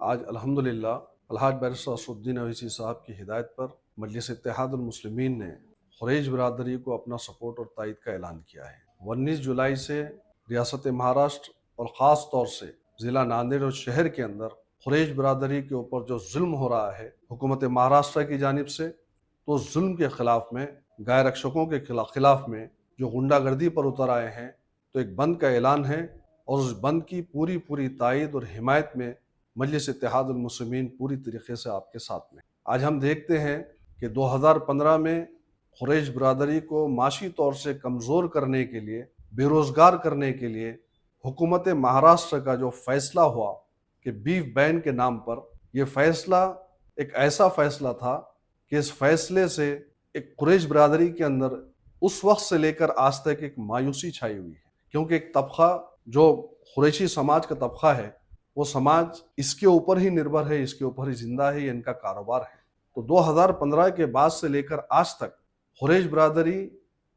آج الحمدللہ الحاج بیرسٹر اسدالدین اویسی صاحب کی ہدایت پر مجلس اتحاد المسلمین نے قریش برادری کو اپنا سپورٹ اور تائید کا اعلان کیا ہے۔ 19 جولائی سے ریاست مہاراشٹر اور خاص طور سے ضلع ناندیڑ اور شہر کے اندر قریش برادری کے اوپر جو ظلم ہو رہا ہے حکومت مہاراشٹر کی جانب سے، تو ظلم کے خلاف میں، گائے رکشکوں کے خلاف میں جو غنڈہ گردی پر اتر آئے ہیں، تو ایک بند کا اعلان ہے اور اس بند کی پوری تائید اور حمایت میں مجلس اتحاد المسلمین پوری طریقے سے آپ کے ساتھ میں۔ آج ہم دیکھتے ہیں کہ 2015 میں قریش برادری کو معاشی طور سے کمزور کرنے کے لیے، بے روزگار کرنے کے لیے حکومت مہاراشٹر کا جو فیصلہ ہوا کہ بیف بین کے نام پر، یہ فیصلہ ایک ایسا فیصلہ تھا کہ اس فیصلے سے ایک قریش برادری کے اندر اس وقت سے لے کر آج تک ایک مایوسی چھائی ہوئی ہے، کیونکہ ایک طبقہ جو قریشی سماج کا طبقہ ہے، وہ سماج اس کے اوپر ہی نربھر ہے، اس کے اوپر ہی زندہ ہے، یہ ان کا کاروبار ہے۔ تو 2015 کے بعد سے لے کر آج تک قریش برادری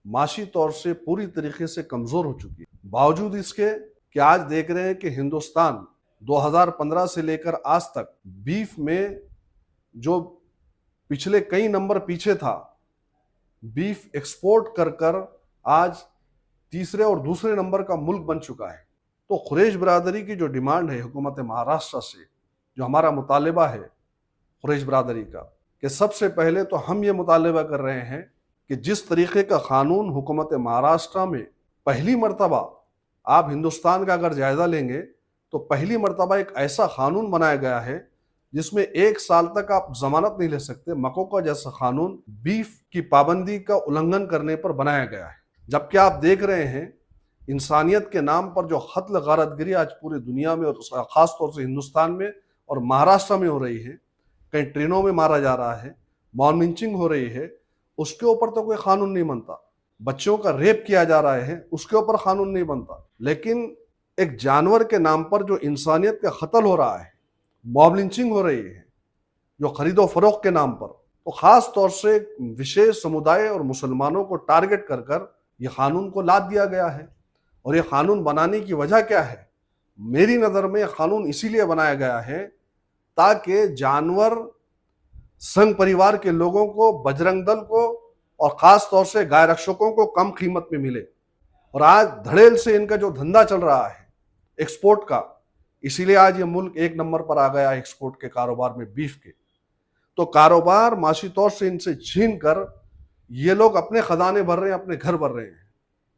معاشی طور سے پوری طریقے سے کمزور ہو چکی ہے، باوجود اس کے کہ آج دیکھ رہے ہیں کہ ہندوستان 2015 سے لے کر آج تک بیف میں جو پچھلے کئی نمبر پیچھے تھا، بیف ایکسپورٹ کر آج تیسرے اور دوسرے نمبر کا ملک بن چکا ہے۔ تو قریش برادری کی جو ڈیمانڈ ہے حکومت مہاراشٹر سے، جو ہمارا مطالبہ ہے قریش برادری کا، کہ سب سے پہلے تو ہم یہ مطالبہ کر رہے ہیں کہ جس طریقے کا قانون حکومت مہاراشٹر میں پہلی مرتبہ، آپ ہندوستان کا اگر جائزہ لیں گے تو پہلی مرتبہ ایک ایسا قانون بنایا گیا ہے جس میں 1 سال تک آپ ضمانت نہیں لے سکتے، مکوکا جیسا قانون بیف کی پابندی کا النگھن کرنے پر بنایا گیا ہے۔ جبکہ آپ دیکھ رہے ہیں انسانیت کے نام پر جو قتل غارت گری آج پوری دنیا میں اور خاص طور سے ہندوستان میں اور مہاراشٹر میں ہو رہی ہے، کہیں ٹرینوں میں مارا جا رہا ہے، مون لنچنگ ہو رہی ہے، اس کے اوپر تو کوئی قانون نہیں بنتا۔ بچوں کا ریپ کیا جا رہا ہے، اس کے اوپر قانون نہیں بنتا۔ لیکن ایک جانور کے نام پر جو انسانیت کا قتل ہو رہا ہے، مون لنچنگ ہو رہی ہے، جو خرید و فروخت کے نام پر، تو خاص طور سے وشیش سمودائے اور مسلمانوں کو ٹارگٹ کر یہ قانون کو لاد دیا گیا ہے۔ اور یہ قانون بنانے کی وجہ کیا ہے؟ میری نظر میں یہ قانون اسی لیے بنایا گیا ہے تاکہ جانور سنگ پریوار کے لوگوں کو، بجرنگ دل کو اور خاص طور سے گائے رکشکوں کو کم قیمت میں ملے۔ اور آج دھڑیل سے ان کا جو دھندا چل رہا ہے ایکسپورٹ کا، اسی لیے آج یہ ملک 1 نمبر پر آ گیا ایکسپورٹ کے کاروبار میں، بیف کے۔ تو کاروبار معاشی طور سے ان سے چھین کر یہ لوگ اپنے خزانے بھر رہے ہیں، اپنے گھر بھر رہے ہیں۔